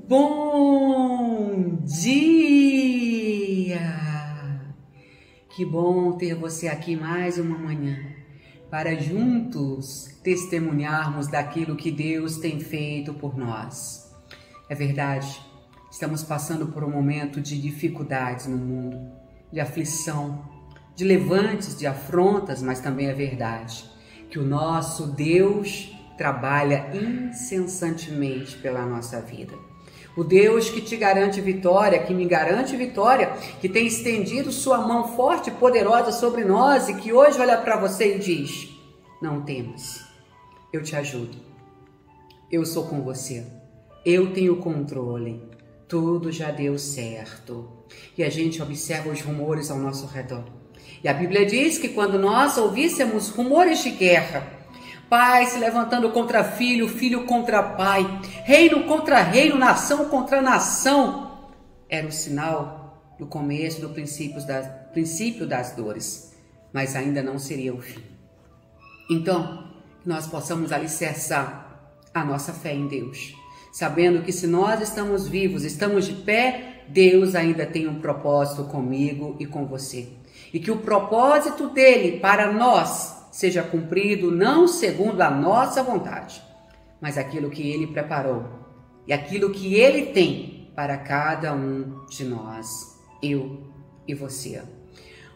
Bom dia! Que bom ter você aqui mais uma manhã para juntos testemunharmos daquilo que Deus tem feito por nós. É verdade, estamos passando por um momento de dificuldades no mundo, de aflição, de levantes, de afrontas, mas também é verdade que o nosso Deus trabalha incessantemente pela nossa vida. O Deus que te garante vitória, que me garante vitória, que tem estendido sua mão forte e poderosa sobre nós e que hoje olha para você e diz: não temas, eu te ajudo, eu sou com você, eu tenho controle, tudo já deu certo. E a gente observa os rumores ao nosso redor. E a Bíblia diz que quando nós ouvíssemos rumores de guerra, pai se levantando contra filho, filho contra pai, reino contra reino, nação contra nação, era o sinal do começo, do princípio das dores, mas ainda não seria o fim. Então, que nós possamos alicerçar a nossa fé em Deus, sabendo que se nós estamos vivos, estamos de pé, Deus ainda tem um propósito comigo e com você. E que o propósito dele para nós seja cumprido não segundo a nossa vontade, mas aquilo que ele preparou e aquilo que ele tem para cada um de nós, eu e você.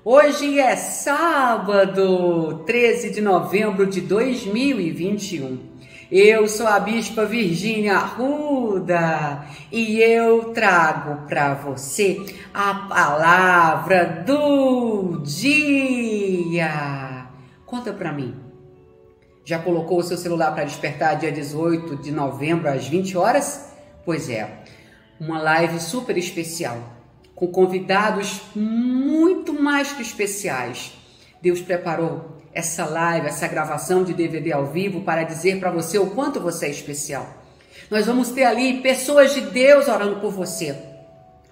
Hoje é sábado, 13 de novembro de 2021. Eu sou a Bispa Virgínia Arruda e eu trago para você a palavra do dia. Conta para mim, já colocou o seu celular para despertar dia 18 de novembro às 20 horas? Pois é, uma live super especial, com convidados muito mais que especiais. Deus preparou essa live, essa gravação de DVD ao vivo para dizer para você o quanto você é especial. Nós vamos ter ali pessoas de Deus orando por você,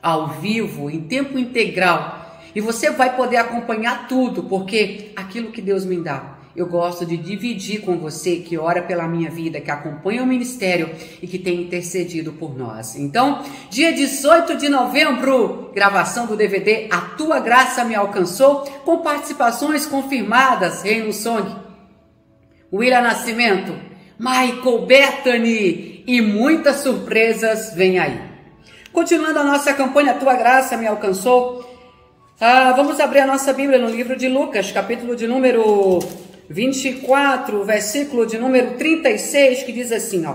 ao vivo, em tempo integral. E você vai poder acompanhar tudo, porque aquilo que Deus me dá, eu gosto de dividir com você que ora pela minha vida, que acompanha o ministério e que tem intercedido por nós. Então, dia 18 de novembro, gravação do DVD A Tua Graça Me Alcançou, com participações confirmadas, Reino Song, William Nascimento, Michael Bethany e muitas surpresas vem aí. Continuando a nossa campanha A Tua Graça Me Alcançou, vamos abrir a nossa Bíblia no livro de Lucas, capítulo de número 24, versículo de número 36, que diz assim,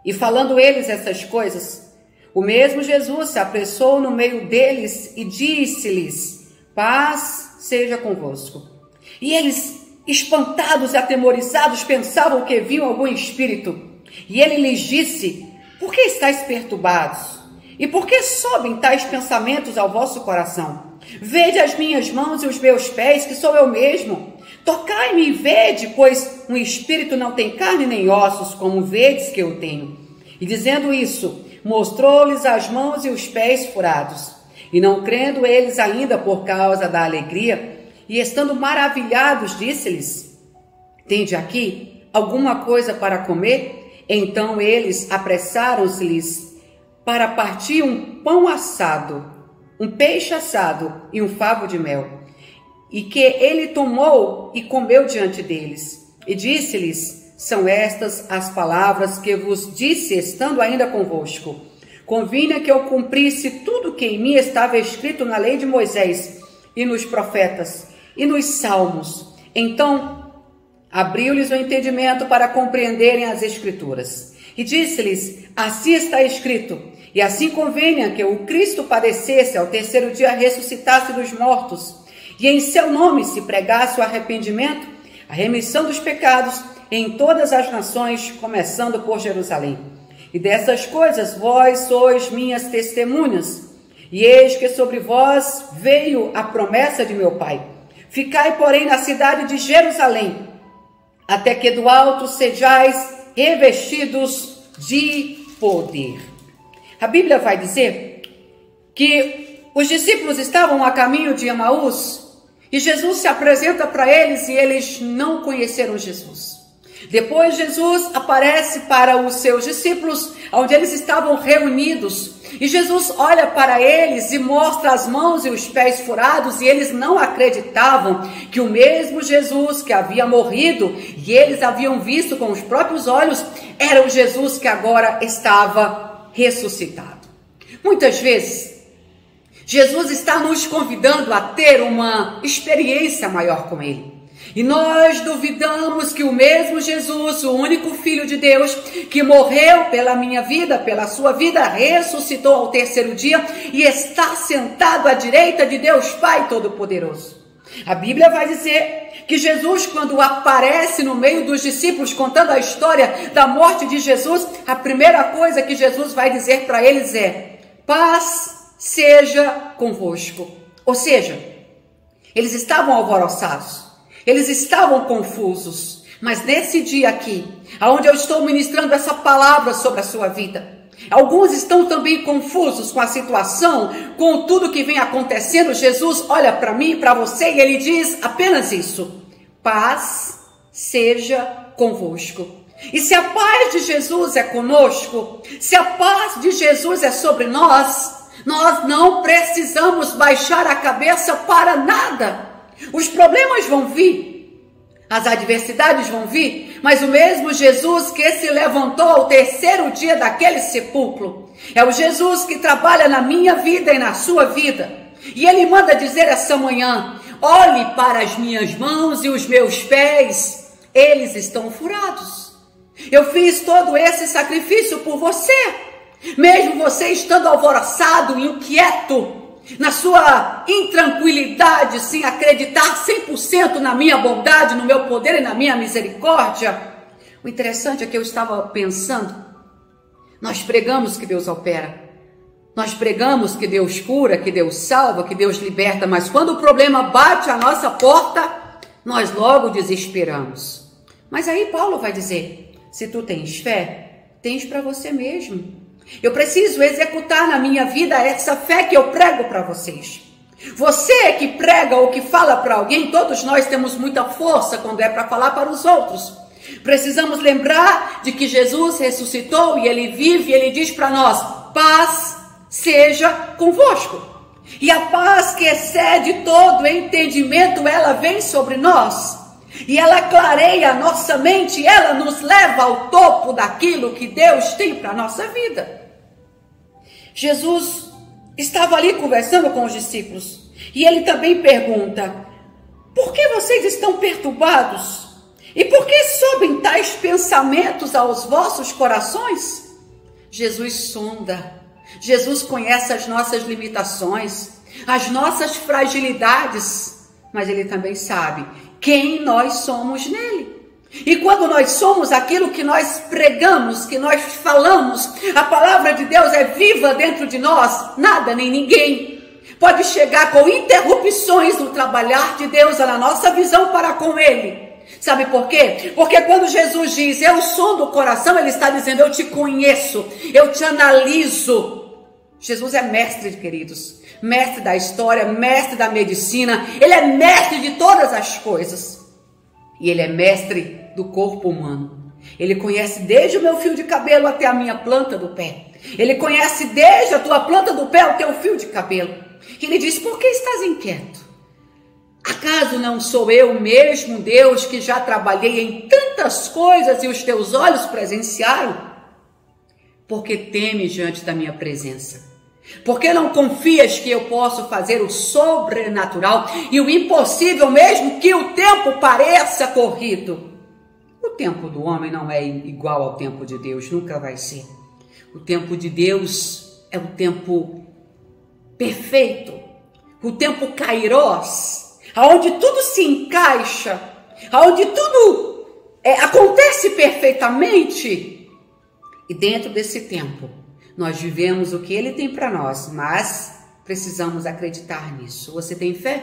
e falando eles essas coisas, o mesmo Jesus se apressou no meio deles e disse-lhes: paz seja convosco. E eles, espantados e atemorizados, pensavam que viam algum espírito. E ele lhes disse: por que estáis perturbados? E por que sobem tais pensamentos ao vosso coração? Vede as minhas mãos e os meus pés, que sou eu mesmo. Tocai-me e vede, pois um espírito não tem carne nem ossos, como vedes que eu tenho. E dizendo isso, mostrou-lhes as mãos e os pés furados. E não crendo eles ainda por causa da alegria, e estando maravilhados, disse-lhes: tende aqui alguma coisa para comer? Então eles apressaram-se-lhes para partir um pão assado, um peixe assado e um favo de mel, e que ele tomou e comeu diante deles. E disse-lhes: são estas as palavras que vos disse, estando ainda convosco. Convinha que eu cumprisse tudo que em mim estava escrito na lei de Moisés, e nos profetas, e nos salmos. Então abriu-lhes o entendimento para compreenderem as escrituras. E disse-lhes: assim está escrito, e assim convinha que o Cristo padecesse, ao terceiro dia ressuscitasse dos mortos, e em seu nome se pregasse o arrependimento, a remissão dos pecados, em todas as nações, começando por Jerusalém. E dessas coisas vós sois minhas testemunhas. E eis que sobre vós veio a promessa de meu Pai. Ficai, porém, na cidade de Jerusalém, até que do alto sejais revestidos de poder. A Bíblia vai dizer que os discípulos estavam a caminho de Emaús e Jesus se apresenta para eles e eles não conheceram Jesus. Depois Jesus aparece para os seus discípulos, onde eles estavam reunidos. E Jesus olha para eles e mostra as mãos e os pés furados, e eles não acreditavam que o mesmo Jesus que havia morrido, e eles haviam visto com os próprios olhos, era o Jesus que agora estava ressuscitado. Muitas vezes, Jesus está nos convidando a ter uma experiência maior com Ele. E nós duvidamos que o mesmo Jesus, o único Filho de Deus, que morreu pela minha vida, pela sua vida, ressuscitou ao terceiro dia e está sentado à direita de Deus Pai Todo-Poderoso. A Bíblia vai dizer que Jesus, quando aparece no meio dos discípulos, contando a história da morte de Jesus, a primeira coisa que Jesus vai dizer para eles é: paz seja convosco. Ou seja, eles estavam alvoroçados. Eles estavam confusos, mas nesse dia aqui, onde eu estou ministrando essa palavra sobre a sua vida, alguns estão também confusos com a situação, com tudo que vem acontecendo. Jesus olha para mim e para você e ele diz apenas isso: paz seja convosco. E se a paz de Jesus é conosco, se a paz de Jesus é sobre nós, nós não precisamos baixar a cabeça para nada. Os problemas vão vir, as adversidades vão vir, mas o mesmo Jesus que se levantou ao terceiro dia daquele sepulcro, é o Jesus que trabalha na minha vida e na sua vida. E ele manda dizer essa manhã: olhe para as minhas mãos e os meus pés, eles estão furados. Eu fiz todo esse sacrifício por você, mesmo você estando alvoroçado, inquieto, na sua intranquilidade, sem acreditar 100% na minha bondade, no meu poder e na minha misericórdia. O interessante é que eu estava pensando, nós pregamos que Deus opera, nós pregamos que Deus cura, que Deus salva, que Deus liberta, mas quando o problema bate à nossa porta, nós logo desesperamos. Mas aí Paulo vai dizer: se tu tens fé, tens para você mesmo. Eu preciso executar na minha vida essa fé que eu prego para vocês. Você que prega ou que fala para alguém, todos nós temos muita força quando é para falar para os outros. Precisamos lembrar de que Jesus ressuscitou e Ele vive, e Ele diz para nós: paz seja convosco. E a paz que excede todo entendimento, ela vem sobre nós. E ela clareia a nossa mente, ela nos leva ao topo daquilo que Deus tem para a nossa vida. Jesus estava ali conversando com os discípulos e ele também pergunta: por que vocês estão perturbados? E por que sobem tais pensamentos aos vossos corações? Jesus sonda, Jesus conhece as nossas limitações, as nossas fragilidades, mas ele também sabe quem nós somos nele. E quando nós somos aquilo que nós pregamos, que nós falamos, a palavra de Deus é viva dentro de nós, nada nem ninguém pode chegar com interrupções no trabalhar de Deus, na nossa visão para com Ele. Sabe por quê? Porque quando Jesus diz: eu sou do coração, Ele está dizendo: eu te conheço, eu te analiso. Jesus é mestre, queridos, mestre da história, mestre da medicina, Ele é mestre de todas as coisas. E Ele é mestre do corpo humano. Ele conhece desde o meu fio de cabelo até a minha planta do pé. Ele conhece desde a tua planta do pé ao teu fio de cabelo. E Ele diz: por que estás inquieto? Acaso não sou eu mesmo, Deus, que já trabalhei em tantas coisas e os teus olhos presenciaram? Porque temes diante da minha presença? Porque não confias que eu posso fazer o sobrenatural e o impossível, mesmo que o tempo pareça corrido? O tempo do homem não é igual ao tempo de Deus, nunca vai ser. O tempo de Deus é o tempo perfeito, o tempo kairós, onde tudo se encaixa, onde tudo acontece perfeitamente. E dentro desse tempo, nós vivemos o que Ele tem para nós, mas precisamos acreditar nisso. Você tem fé?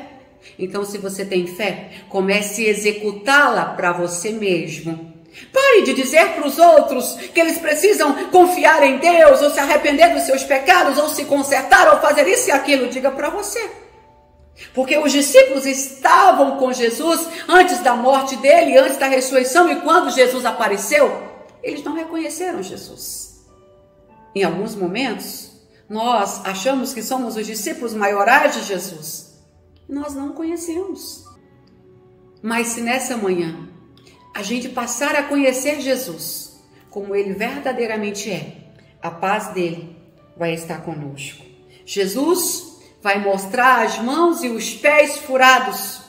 Então, se você tem fé, comece a executá-la para você mesmo. Pare de dizer para os outros que eles precisam confiar em Deus, ou se arrepender dos seus pecados, ou se consertar, ou fazer isso e aquilo. Diga para você: Porque os discípulos estavam com Jesus antes da morte dele, antes da ressurreição, e quando Jesus apareceu, eles não reconheceram Jesus. Em alguns momentos, nós achamos que somos os discípulos maiorais de Jesus. Nós não o conhecemos. Mas se nessa manhã a gente passar a conhecer Jesus como ele verdadeiramente é, a paz dele vai estar conosco. Jesus vai mostrar as mãos e os pés furados,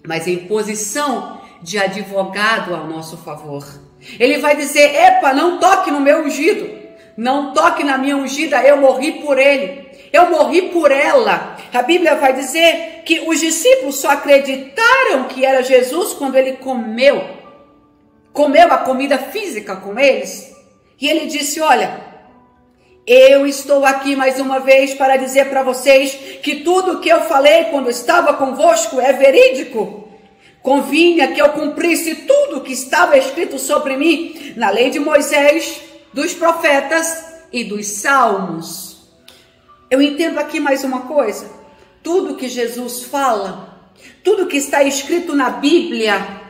mas em posição de advogado ao nosso favor. Ele vai dizer: epa, não toque no meu ungido, não toque na minha ungida, eu morri por ele, eu morri por ela. A Bíblia vai dizer que os discípulos só acreditaram que era Jesus quando ele comeu a comida física com eles. E ele disse: olha, eu estou aqui mais uma vez para dizer para vocês que tudo o que eu falei quando estava convosco é verídico. Convinha que eu cumprisse tudo o que estava escrito sobre mim na lei de Moisés, dos profetas e dos salmos. Eu entendo aqui mais uma coisa. Tudo que Jesus fala, tudo que está escrito na Bíblia,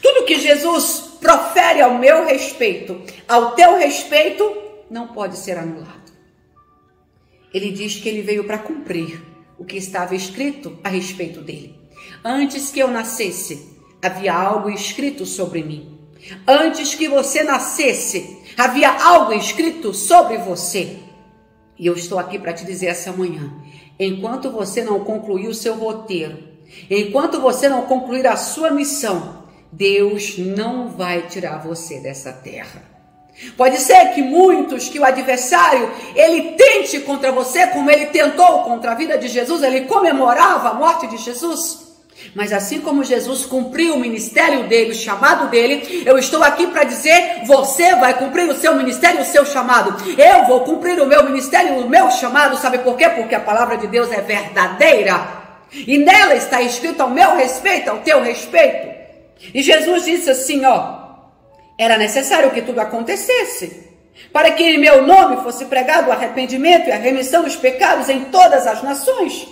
tudo que Jesus profere ao meu respeito, ao teu respeito, não pode ser anulado. Ele diz que ele veio para cumprir o que estava escrito a respeito dele. Antes que eu nascesse, havia algo escrito sobre mim. Antes que você nascesse, havia algo escrito sobre você. E eu estou aqui para te dizer essa manhã, enquanto você não concluir o seu roteiro, enquanto você não concluir a sua missão, Deus não vai tirar você dessa terra. Pode ser que muitos, que o adversário, ele tente contra você, como ele tentou contra a vida de Jesus, ele comemorava a morte de Jesus. Mas assim como Jesus cumpriu o ministério dele, o chamado dele, eu estou aqui para dizer, você vai cumprir o seu ministério, o seu chamado. Eu vou cumprir o meu ministério, o meu chamado, sabe por quê? Porque a palavra de Deus é verdadeira. E nela está escrito ao meu respeito, ao teu respeito. E Jesus disse assim, era necessário que tudo acontecesse, para que em meu nome fosse pregado o arrependimento e a remissão dos pecados em todas as nações.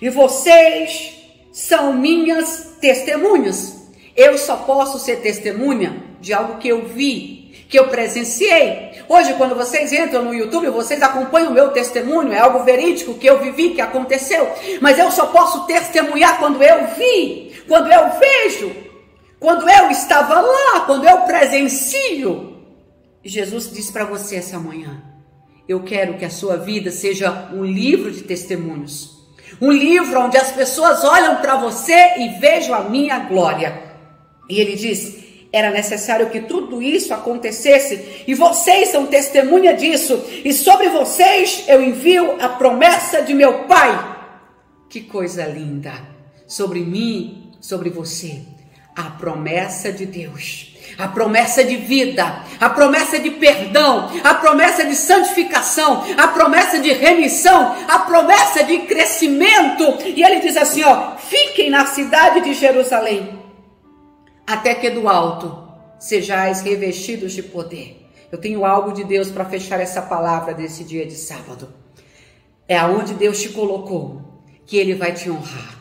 E vocês são minhas testemunhas. Eu só posso ser testemunha de algo que eu vi, que eu presenciei. Hoje, quando vocês entram no YouTube, vocês acompanham o meu testemunho, é algo verídico que eu vivi, que aconteceu. Mas eu só posso testemunhar quando eu vi, quando eu vejo, quando eu estava lá, quando eu presencio. Jesus disse para você essa manhã, eu quero que a sua vida seja um livro de testemunhos. Um livro onde as pessoas olham para você e vejam a minha glória. E ele diz, era necessário que tudo isso acontecesse, e vocês são testemunha disso, e sobre vocês eu envio a promessa de meu Pai. Que coisa linda! Sobre mim, sobre você, a promessa de Deus. A promessa de vida, a promessa de perdão, a promessa de santificação, a promessa de remissão, a promessa de crescimento. E ele diz assim, fiquem na cidade de Jerusalém, até que do alto sejais revestidos de poder. Eu tenho algo de Deus para fechar essa palavra desse dia de sábado. É aonde Deus te colocou que Ele vai te honrar.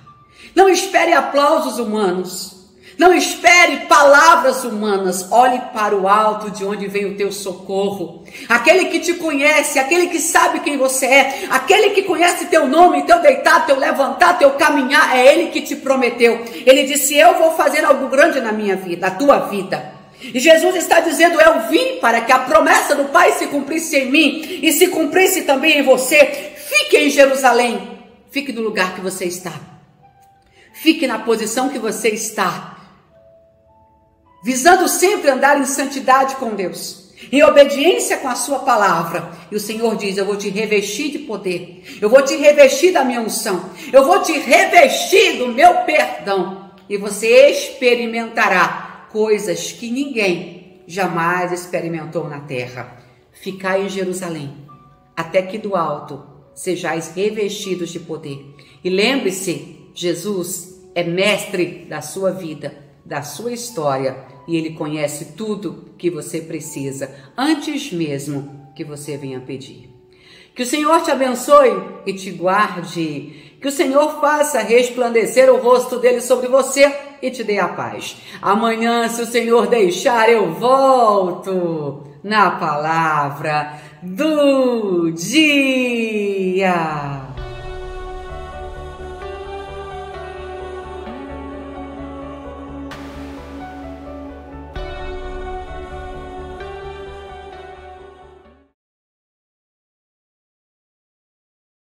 Não espere aplausos humanos. Não espere palavras humanas, olhe para o alto de onde vem o teu socorro. Aquele que te conhece, aquele que sabe quem você é, aquele que conhece teu nome, teu deitar, teu levantar, teu caminhar, é Ele que te prometeu. Ele disse, eu vou fazer algo grande na minha vida, na tua vida. E Jesus está dizendo, eu vim para que a promessa do Pai se cumprisse em mim e se cumprisse também em você. Fique em Jerusalém, fique no lugar que você está. Fique na posição que você está. Visando sempre andar em santidade com Deus, em obediência com a sua palavra. E o Senhor diz, eu vou te revestir de poder, eu vou te revestir da minha unção, eu vou te revestir do meu perdão, e você experimentará coisas que ninguém jamais experimentou na terra. Ficai em Jerusalém, até que do alto sejais revestidos de poder. E lembre-se, Jesus é mestre da sua vida, da sua história, e Ele conhece tudo que você precisa, antes mesmo que você venha pedir. Que o Senhor te abençoe e te guarde. Que o Senhor faça resplandecer o rosto dele sobre você e te dê a paz. Amanhã, se o Senhor deixar, eu volto na palavra do dia.